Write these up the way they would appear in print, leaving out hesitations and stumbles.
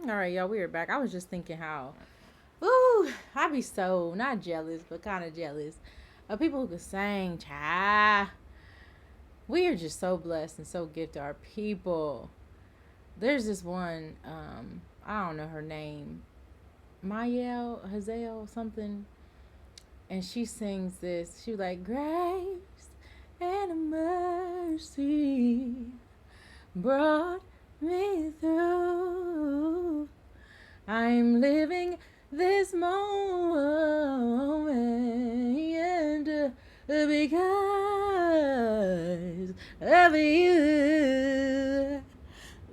All right, y'all, we are back. I was just thinking how, ooh, I be so not jealous, but kind of jealous of people who can sing. Child, we are just so blessed and so gifted. Our people. There's this one. I don't know her name, Mayel Hazel something, and she sings this. She was like grace and mercy brought me through. I'm living this moment because of you.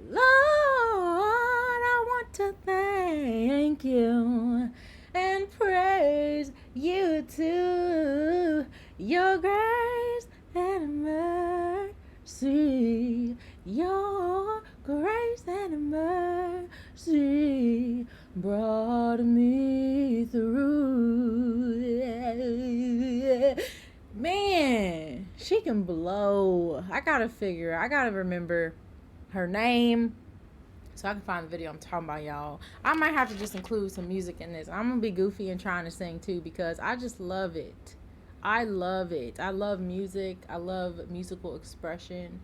Lord, I want to thank you and praise you too. Your grace and mercy, your grace and mercy brought me through. Man, she can blow. I gotta remember her name so I can find the video I'm talking about, y'all. I might have to just include some music in this. I'm gonna be goofy and trying to sing too because I just love it. I love it. I love music. I love musical expression.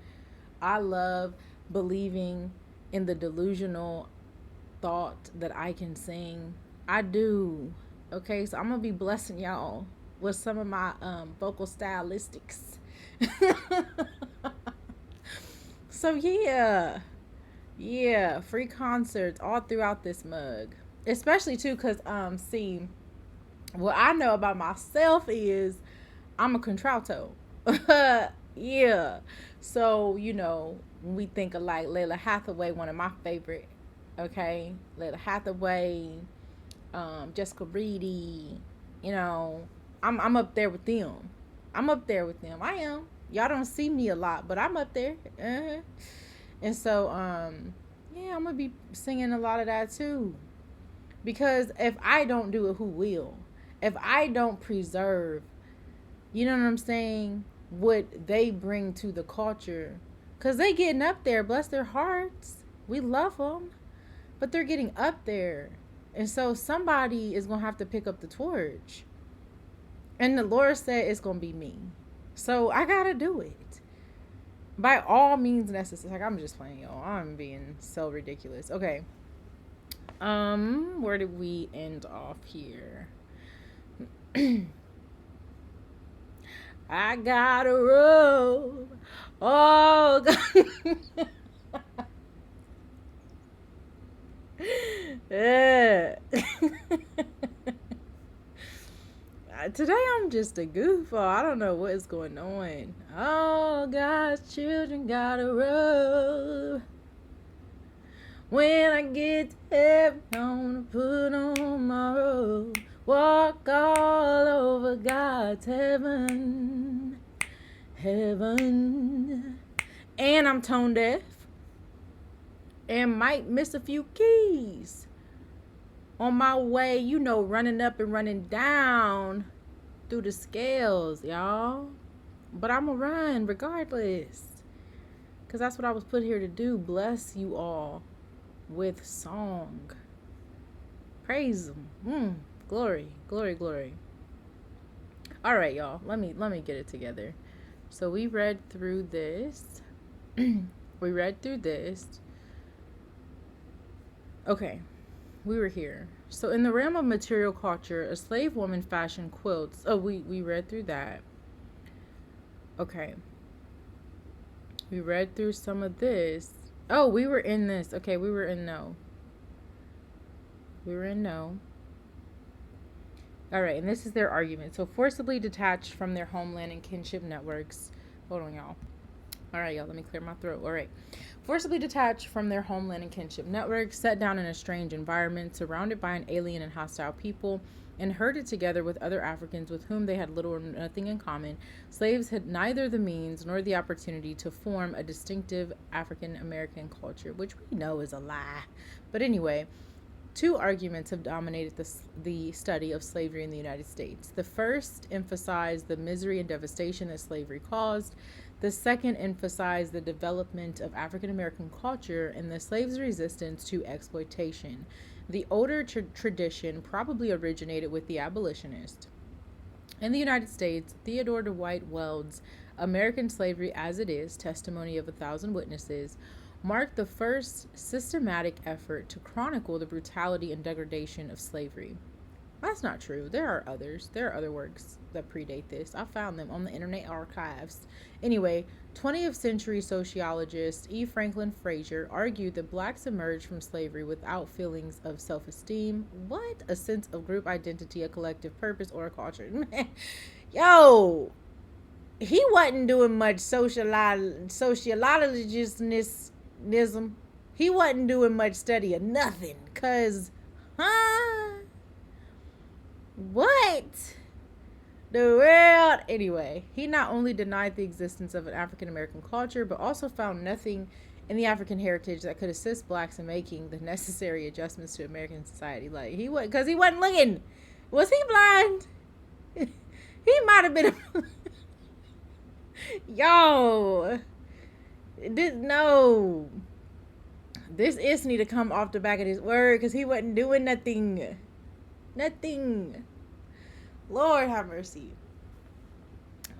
I love believing in the delusional thought that I can sing. I do. Okay, so I'm gonna be blessing y'all with some of my vocal stylistics. So yeah, free concerts all throughout this mug, especially too because see, what I know about myself is I'm a contralto. Yeah, so when we think of like Layla Hathaway, one of my favorite. Okay, Layla Hathaway, Jessica Reedy, you know, I'm up there with them. I'm up there with them. I am. Y'all don't see me a lot, but I'm up there. And so, yeah, I'm gonna be singing a lot of that too. Because if I don't do it, who will? If I don't preserve, you know what I'm saying? What they bring to the culture, cause they getting up there. Bless their hearts. We love them, but they're getting up there, and so somebody is gonna have to pick up the torch. And the Lord said it's gonna be me, so I gotta do it by all means necessary. Like I'm just playing, y'all. I'm being so ridiculous. Okay. Where did we end off here? I got a robe. Oh God. Yeah. Today I'm just a goofball. I don't know what is going on. Oh, God's children got a robe. When I get to heaven, I'm gonna put on my robe. Walk all over God's heaven. Heaven. And I'm tone deaf. And might miss a few keys. On my way, running up and running down through the scales, y'all. But I'm going to run regardless. Because that's what I was put here to do. Bless you all with song. Praise them. Glory, glory, glory. All right, y'all. Let me get it together. So we read through this. Okay. We were here. So in the realm of material culture, a slave woman fashioned quilts. Oh, we read through that. Okay. We read through some of this. Oh, we were in this. Okay, we were in no. All right, and this is their argument. So forcibly detached from their homeland and kinship networks. Hold on, y'all. All right, y'all, let me clear my throat. All right. Forcibly detached from their homeland and kinship networks, set down in a strange environment, surrounded by an alien and hostile people, and herded together with other Africans with whom they had little or nothing in common, slaves had neither the means nor the opportunity to form a distinctive African American culture, which we know is a lie. But anyway, two arguments have dominated the study of slavery in the United States. The first emphasized the misery and devastation that slavery caused. The second emphasized the development of African American culture and the slaves' resistance to exploitation. The older tradition probably originated with the abolitionists. In the United States, Theodore Dwight Weld's American Slavery as It Is, Testimony of a Thousand Witnesses, marked the first systematic effort to chronicle the brutality and degradation of slavery. That's not true. There are others. There are other works that predate this. I found them on the Internet Archives. Anyway, 20th century sociologist E. Franklin Frazier argued that blacks emerged from slavery without feelings of self esteem. What? A sense of group identity, a collective purpose, or a culture. Yo, he wasn't doing much sociologism. He wasn't doing much study of nothing. Because, what? The world. Anyway, he not only denied the existence of an African American culture, but also found nothing in the African heritage that could assist blacks in making the necessary adjustments to American society. Like, he was, because he wasn't looking. Was he blind? He might have been. Yo, no. This is need to come off the back of his word, because he wasn't doing nothing. Nothing. Lord have mercy.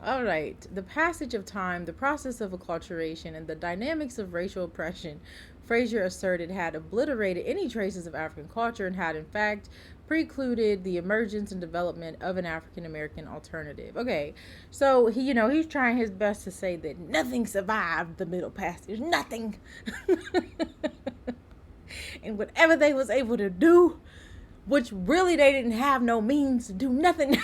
All right. The passage of time, the process of acculturation, and the dynamics of racial oppression, Frazier asserted, had obliterated any traces of African culture and had, in fact, precluded the emergence and development of an African American alternative. Okay, so he's trying his best to say that nothing survived the Middle Passage. Nothing. And whatever they was able to do, which really they didn't have no means to do nothing.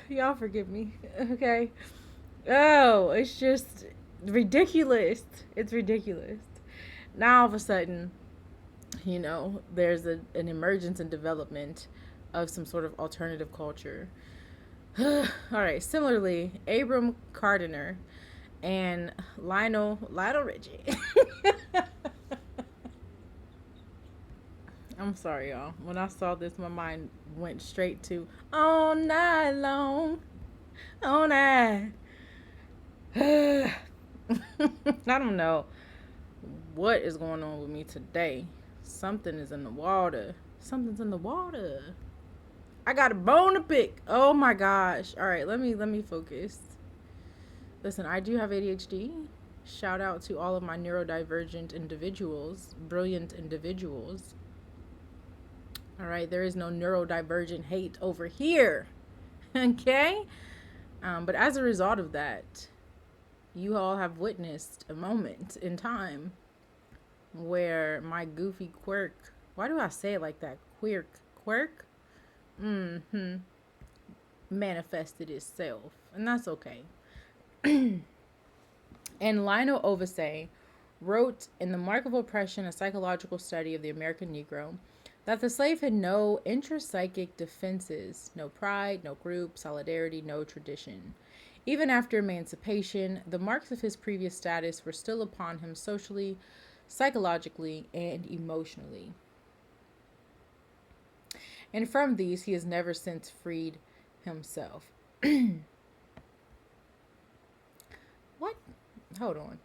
Y'all forgive me, okay? Oh, it's just ridiculous. It's ridiculous. Now all of a sudden, there's an emergence and development of some sort of alternative culture. All right. Similarly, Abram Gardiner and Lionel Richie. I'm sorry, y'all. When I saw this, my mind went straight to all night long. All night. I don't know what is going on with me today. Something is in the water. Something's in the water. I got a bone to pick. Oh my gosh. All right, let me focus. Listen, I do have ADHD. Shout out to all of my neurodivergent individuals, brilliant individuals. All right, there is no neurodivergent hate over here. Okay? But as a result of that, you all have witnessed a moment in time where my goofy quirk, why do I say it like that? Quirk? Manifested itself. And that's okay. And Lionel Ovesay wrote in The Mark of Oppression, a psychological study of the American Negro, that the slave had no intrapsychic defenses, no pride, no group, solidarity, no tradition. Even after emancipation, the marks of his previous status were still upon him socially, psychologically, and emotionally. And from these, he has never since freed himself. What? Hold on.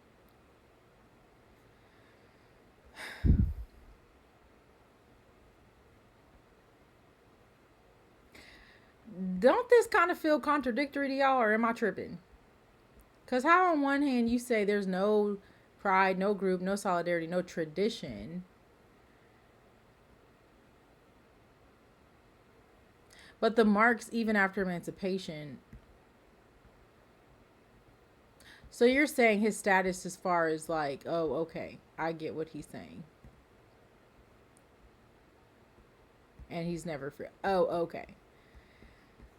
Don't this kind of feel contradictory to y'all, or am I tripping? Because how on one hand you say there's no pride, no group, no solidarity, no tradition, but the marks even after emancipation. So you're saying his status as far as like, oh, okay, I get what he's saying. And he's never free. Oh, okay.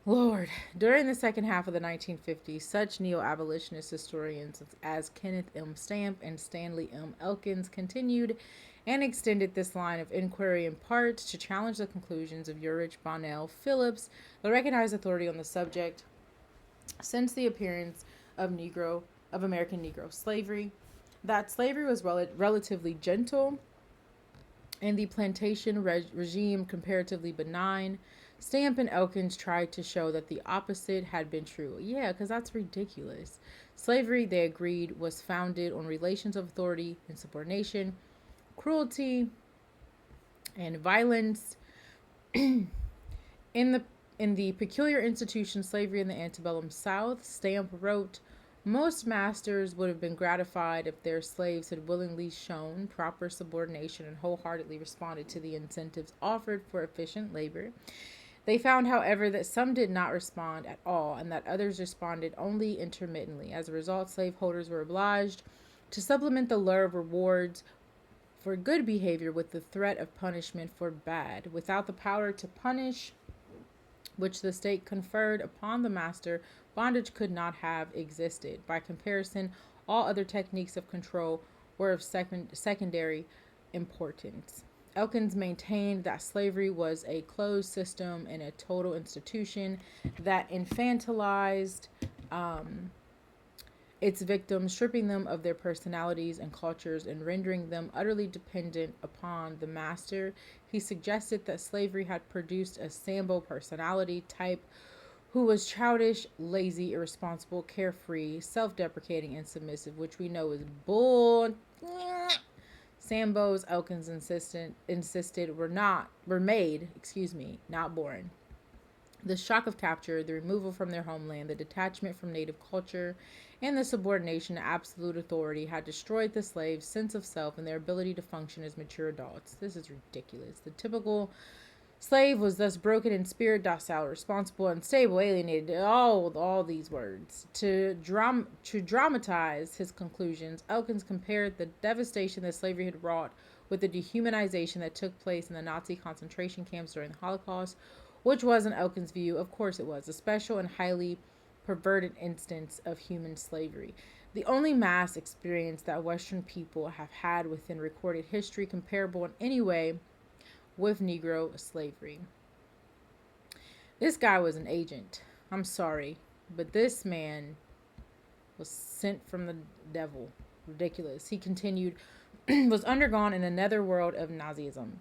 Lord, during the second half of the 1950s, such neo-abolitionist historians as Kenneth M. Stamp and Stanley M. Elkins continued and extended this line of inquiry in part to challenge the conclusions of Ulrich Bonnell Phillips, the recognized authority on the subject since the appearance of American Negro slavery, that slavery was relatively gentle and the plantation regime comparatively benign. Stamp and Elkins tried to show that the opposite had been true. Yeah, because that's ridiculous. Slavery, they agreed, was founded on relations of authority and subordination, cruelty, and violence. In the in the peculiar institution slavery in the antebellum South, Stamp wrote, most masters would have been gratified if their slaves had willingly shown proper subordination and wholeheartedly responded to the incentives offered for efficient labor. They found, however, that some did not respond at all and that others responded only intermittently. As a result, slaveholders were obliged to supplement the lure of rewards for good behavior with the threat of punishment for bad. Without the power to punish, which the state conferred upon the master, bondage could not have existed. By comparison, all other techniques of control were of secondary importance. Elkins maintained that slavery was a closed system and a total institution that infantilized um, its victims, stripping them of their personalities and cultures and rendering them utterly dependent upon the master. He suggested that slavery had produced a Sambo personality type who was childish, lazy, irresponsible, carefree, self-deprecating, and submissive, which we know is bull. Sambos, Elkins insisted were made, not born. The shock of capture, the removal from their homeland, the detachment from native culture, and the subordination to absolute authority had destroyed the slaves' sense of self and their ability to function as mature adults. This is ridiculous. The typical slave was thus broken in spirit, docile, responsible, unstable, alienated. All these words. To dramatize his conclusions, Elkins compared the devastation that slavery had wrought with the dehumanization that took place in the Nazi concentration camps during the Holocaust, which was, in Elkins' view, of course it was, a special and highly perverted instance of human slavery. The only mass experience that Western people have had within recorded history comparable in any way with Negro slavery. This guy was an agent. I'm sorry, but this man was sent from the devil. Ridiculous. He continued, was undergone in the netherworld of Nazism.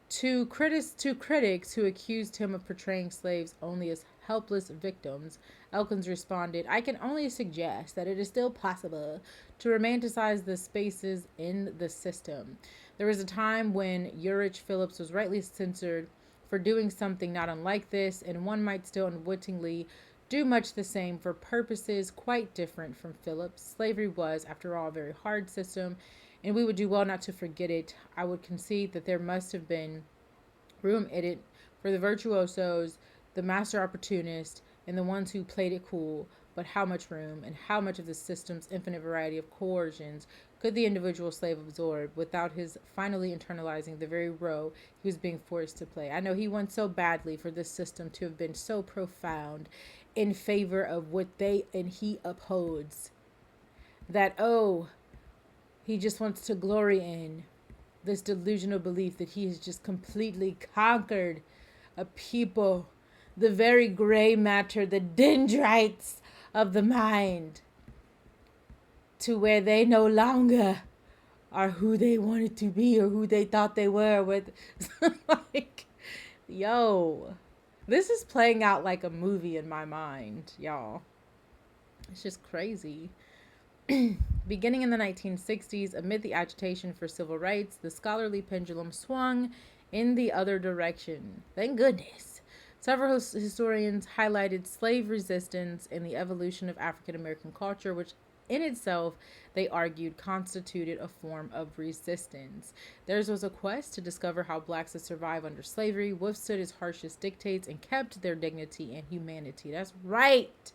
To critics who accused him of portraying slaves only as helpless victims, Elkins responded, I can only suggest that it is still possible to romanticize the spaces in the system. There was a time when Ulrich Phillips was rightly censored for doing something not unlike this, and one might still unwittingly do much the same for purposes quite different from Phillips. Slavery was, after all, a very hard system, and we would do well not to forget it. I would concede that there must have been room in it for the virtuosos, the master opportunists, and the ones who played it cool. But how much room and how much of the system's infinite variety of coercions could the individual slave absorb without his finally internalizing the very role he was being forced to play? I know he wants so badly for this system to have been so profound in favor of what they and he upholds that, he just wants to glory in this delusional belief that he has just completely conquered a people, the very gray matter, the dendrites of the mind, to where they no longer are who they wanted to be or who they thought they were. With like, yo, this is playing out like a movie in my mind, y'all. It's just crazy. Beginning in the 1960s, amid the agitation for civil rights, the scholarly pendulum swung in the other direction. Thank goodness. Several historians highlighted slave resistance and the evolution of African American culture, which in itself, they argued, constituted a form of resistance. Theirs was a quest to discover how blacks had survived under slavery, withstood its harshest dictates, and kept their dignity and humanity. That's right.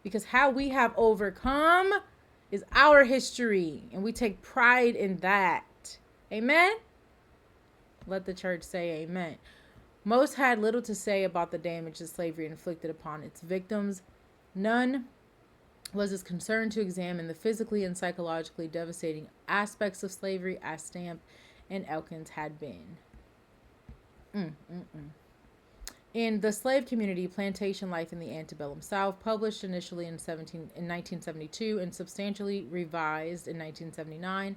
Because how we have overcome is our history, and we take pride in that. Amen? Let the church say amen. Most had little to say about the damage that slavery inflicted upon its victims. None was as concerned to examine the physically and psychologically devastating aspects of slavery as Stamp and Elkins had been. In The Slave Community, Plantation Life in the Antebellum South, published initially in 1972 and substantially revised in 1979,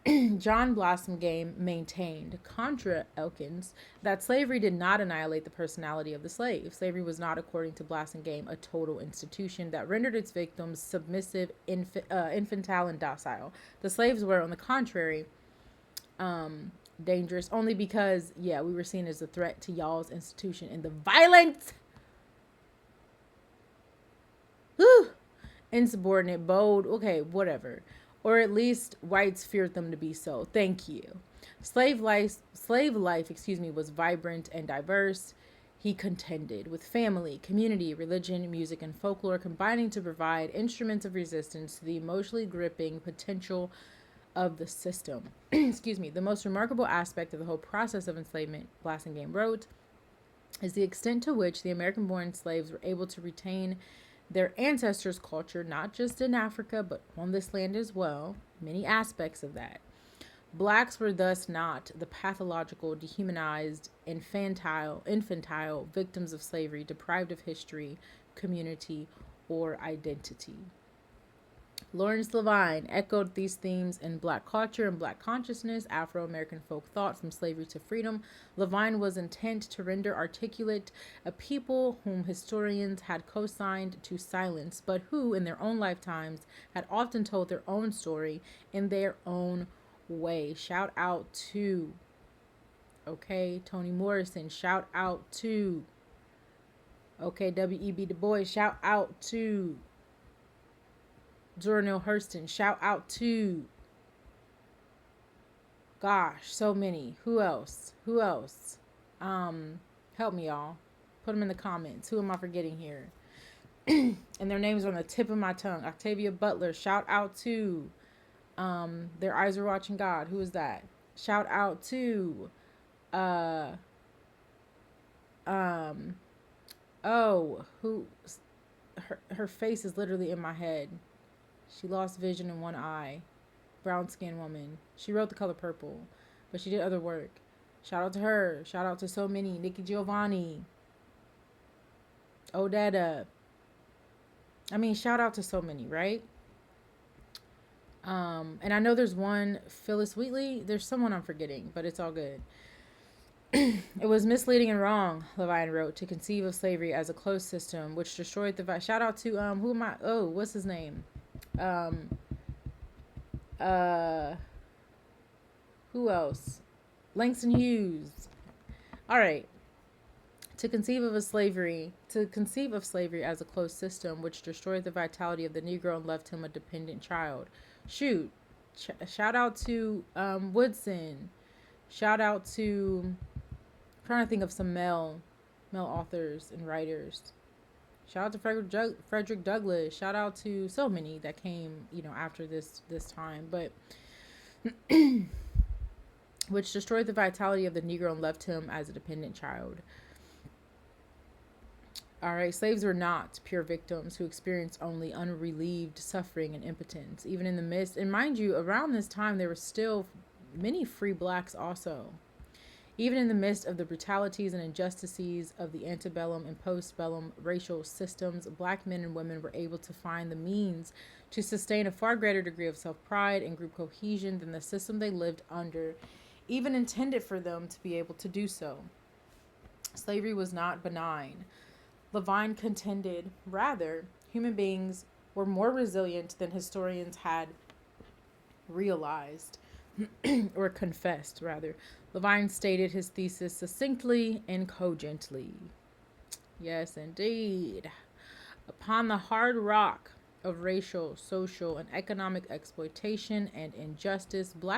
John Blossomgame maintained, contra Elkins, that slavery did not annihilate the personality of the slave. Slavery was not, according to Blossomgame, a total institution that rendered its victims submissive, infantile, and docile. The slaves were, on the contrary, dangerous only because, yeah, we were seen as a threat to y'all's institution and the violent, insubordinate, bold, okay, whatever. Or at least whites feared them to be so. Thank you. Slave life, was vibrant and diverse. He contended with family, community, religion, music, and folklore, combining to provide instruments of resistance to the emotionally gripping potential of the system. The most remarkable aspect of the whole process of enslavement, Blossomgame wrote, is the extent to which the American-born slaves were able to retain their ancestors' culture, not just in Africa, but on this land as well, many aspects of that. Blacks were thus not the pathological, dehumanized, infantile victims of slavery, deprived of history, community, or identity. Lawrence Levine echoed these themes in Black Culture and Black Consciousness, Afro-American Folk Thought from Slavery to Freedom. Levine was intent to render articulate a people whom historians had co-signed to silence, but who, in their own lifetimes, had often told their own story in their own way. Shout out to, Toni Morrison. Shout out to, W.E.B. Du Bois. Shout out to Zora Neale Hurston. Shout out to, gosh, so many. Who else? Help me, y'all. Put them in the comments. Who am I forgetting here? And their names are on the tip of my tongue. Octavia Butler. Shout out to, Their Eyes Are Watching God. Who is that? Shout out to, her face is literally in my head. She lost vision in one eye. Brown skinned woman. She wrote The Color Purple, but she did other work. Shout out to her. Shout out to so many. Nikki Giovanni. Odetta. Shout out to so many, right? And I know there's one, Phyllis Wheatley. There's someone I'm forgetting, but it's all good. It was misleading and wrong, Levine wrote, to conceive of slavery as a closed system which destroyed the shout out to what's his name? Who else? Langston Hughes. All right. To conceive of slavery as a closed system which destroyed the vitality of the Negro and left him a dependent child. Shoot. Shout out to Woodson. Shout out to, I'm trying to think of some male authors and writers. Shout out to Frederick Douglass. Shout out to so many that came, after this time, but which destroyed the vitality of the Negro and left him as a dependent child. All right, slaves were not pure victims who experienced only unrelieved suffering and impotence. Even in the midst, and mind you, around this time there were still many free blacks also. Even in the midst of the brutalities and injustices of the antebellum and postbellum racial systems, black men and women were able to find the means to sustain a far greater degree of self-pride and group cohesion than the system they lived under even intended for them to be able to do so. Slavery was not benign. Levine contended, rather, human beings were more resilient than historians had realized, or confessed, rather. Levine stated his thesis succinctly and cogently. Yes, indeed. Upon the hard rock of racial, social, and economic exploitation and injustice, foundational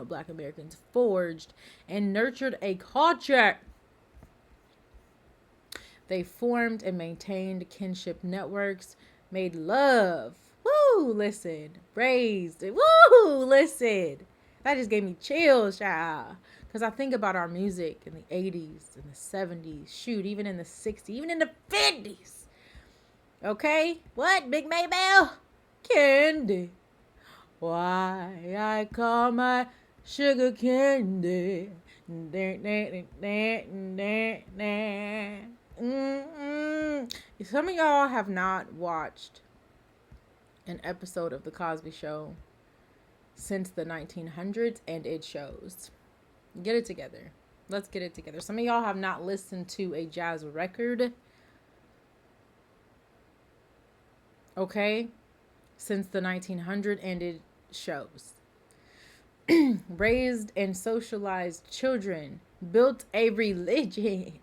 Black Americans forged and nurtured a culture. They formed and maintained kinship networks, made love. Woo, listen. Raised. Woo, listen. That just gave me chills, child. Because I think about our music in the 80s and the 70s. Shoot, even in the 60s, even in the 50s. Okay? What, Big Maybell? Candy. Why I call my sugar candy. Some of y'all have not watched an episode of The Cosby Show. since the 1900s, and it shows. Get it together. Let's get it together. Some of y'all have not listened to a jazz record, okay, since the 1900s, and it shows. Raised and socialized children, built a religion,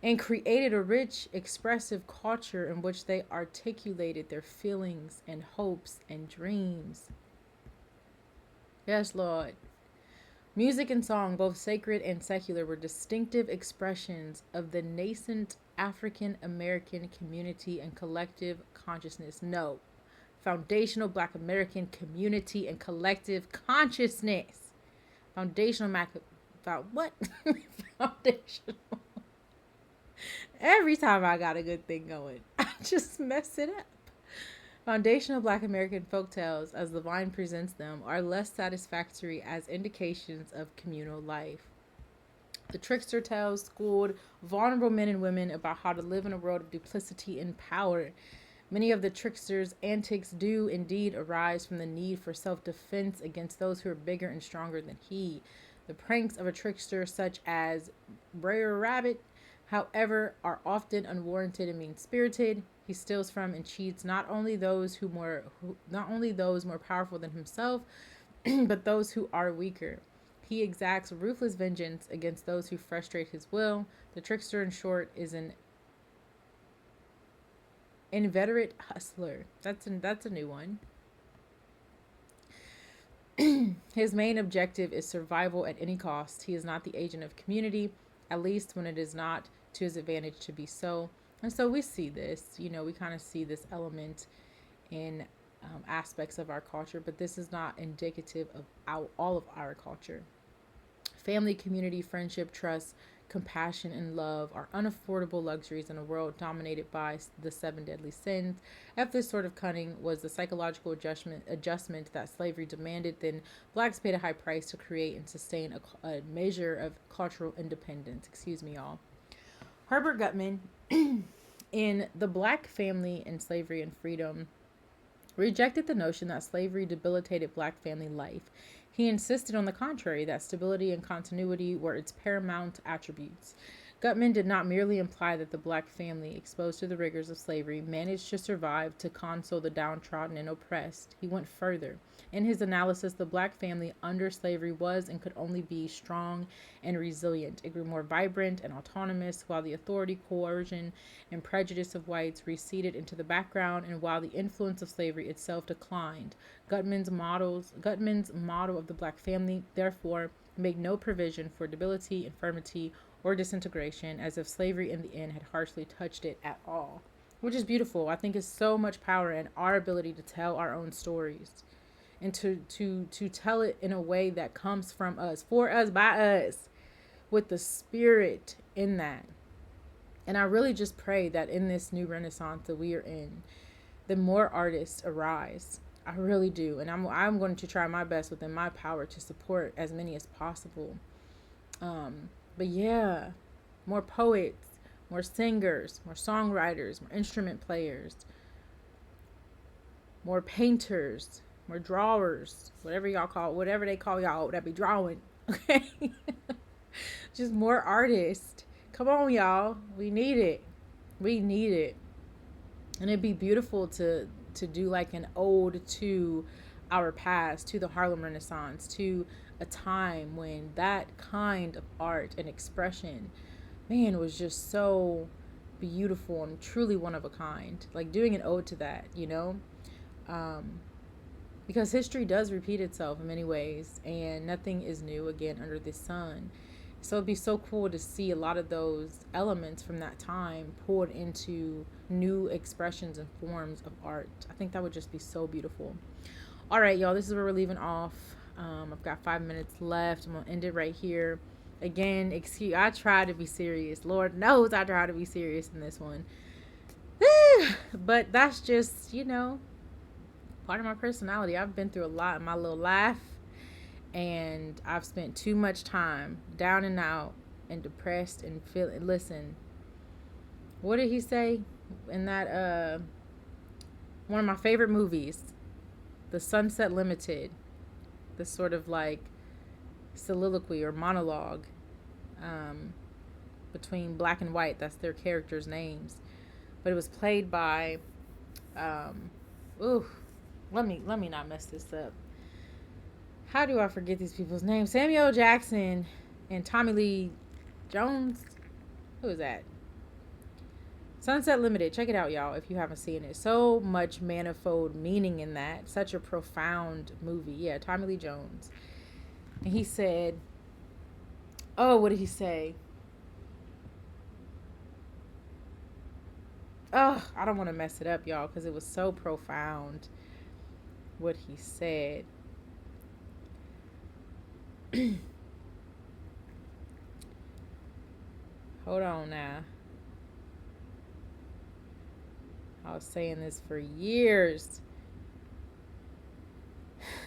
and created a rich, expressive culture in which they articulated their feelings and hopes and dreams. Yes, Lord. Music and song, both sacred and secular, were distinctive expressions of the nascent African American community and collective consciousness. No, foundational Black American community and collective consciousness. Foundational what? Foundational. Every time I got a good thing going, I just mess it up. Foundational Black American folktales, as the vine presents them, are less satisfactory as indications of communal life. The trickster tales schooled vulnerable men and women about how to live in a world of duplicity and power. Many of the trickster's antics do indeed arise from the need for self-defense against those who are bigger and stronger than he. The pranks of a trickster, such as Brer Rabbit, however, are often unwarranted and mean-spirited. He steals from and cheats not only those more powerful than himself, but those who are weaker. He exacts ruthless vengeance against those who frustrate his will. The trickster, in short, is an inveterate hustler. That's a new one. His main objective is survival at any cost. He is not the agent of community, at least when it is not to his advantage to be so. And so we see this, we kind of see this element in aspects of our culture, but this is not indicative of all of our culture. Family, community, friendship, trust, compassion, and love are unaffordable luxuries in a world dominated by the 7 deadly sins. If this sort of cunning was the psychological adjustment that slavery demanded, then blacks paid a high price to create and sustain a measure of cultural independence. Excuse me, y'all. Herbert Gutman, in The Black Family in Slavery and Freedom, rejected the notion that slavery debilitated Black family life. He insisted on the contrary, that stability and continuity were its paramount attributes. Gutman did not merely imply that the Black family, exposed to the rigors of slavery, managed to survive to console the downtrodden and oppressed. He went further. In his analysis, the Black family under slavery was and could only be strong and resilient. It grew more vibrant and autonomous, while the authority, coercion, and prejudice of whites receded into the background, and while the influence of slavery itself declined. Gutman's model of the Black family, therefore, made no provision for debility, infirmity, or disintegration, as if slavery in the end had harshly touched it at all. Which is beautiful. I think it's so much power in our ability to tell our own stories, and to tell it in a way that comes from us, for us, by us, with the spirit in that. And I really just pray that in this new renaissance that we are in, the more artists arise. I really do. And I'm going to try my best within my power to support as many as possible. But yeah, more poets, more singers, more songwriters, more instrument players, more painters, more drawers, whatever they call y'all that be drawing. Okay. Just more artists. Come on, y'all. We need it. And it'd be beautiful to do like an ode to our past, to the Harlem Renaissance, to a time when that kind of art and expression, man, was just so beautiful and truly one of a kind. Like doing an ode to that, because history does repeat itself in many ways, and nothing is new again under the sun. So it'd be so cool to see a lot of those elements from that time poured into new expressions and forms of art. I think that would just be so beautiful. All right, y'all, this is where we're leaving off. I've got 5 minutes left. I'm going to end it right here. Again, I try to be serious. Lord knows I try to be serious in this one. But that's just, part of my personality. I've been through a lot in my little life. And I've spent too much time down and out and depressed and feeling. Listen, what did he say in that one of my favorite movies? The Sunset Limited, this sort of like soliloquy or monologue between black and white. That's their characters' names. But it was played by, ooh, let me not mess this up. How do I forget these people's names? Samuel Jackson and Tommy Lee Jones. Who is that? Sunset Limited. Check it out, y'all, if you haven't seen it. So much manifold meaning in that. Such a profound movie. Yeah, Tommy Lee Jones. And he said, oh, what did he say? Oh, I don't want to mess it up, y'all, because it was so profound what he said. Hold on now. I was saying this for years.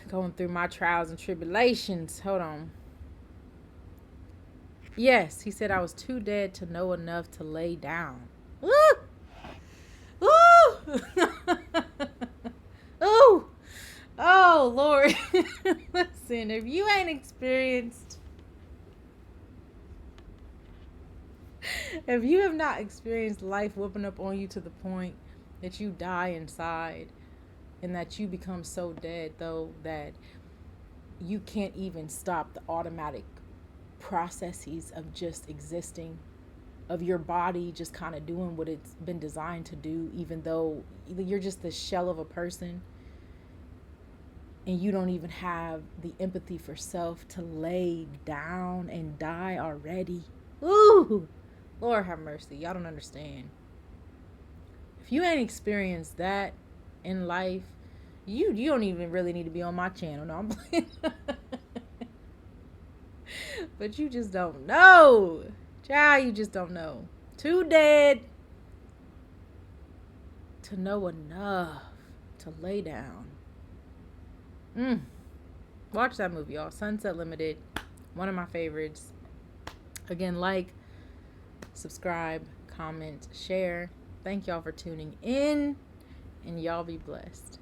Going through my trials and tribulations. Hold on. Yes, he said I was too dead to know enough to lay down. Woo! Woo! Ooh! Oh, Lord. Listen, if you ain't experienced, if you have not experienced life whooping up on you to the point that you die inside and that you become so dead, though, that you can't even stop the automatic processes of just existing, of your body just kind of doing what it's been designed to do, even though you're just the shell of a person and you don't even have the empathy for self to lay down and die already. Ooh, Lord have mercy. Y'all don't understand. If you ain't experienced that in life, you don't even really need to be on my channel. No, I'm playing. But you just don't know. Child, you just don't know. Too dead to know enough to lay down. Watch that movie, y'all. Sunset Limited. One of my favorites. Again, like, subscribe, comment, share. Thank y'all for tuning in, and y'all be blessed.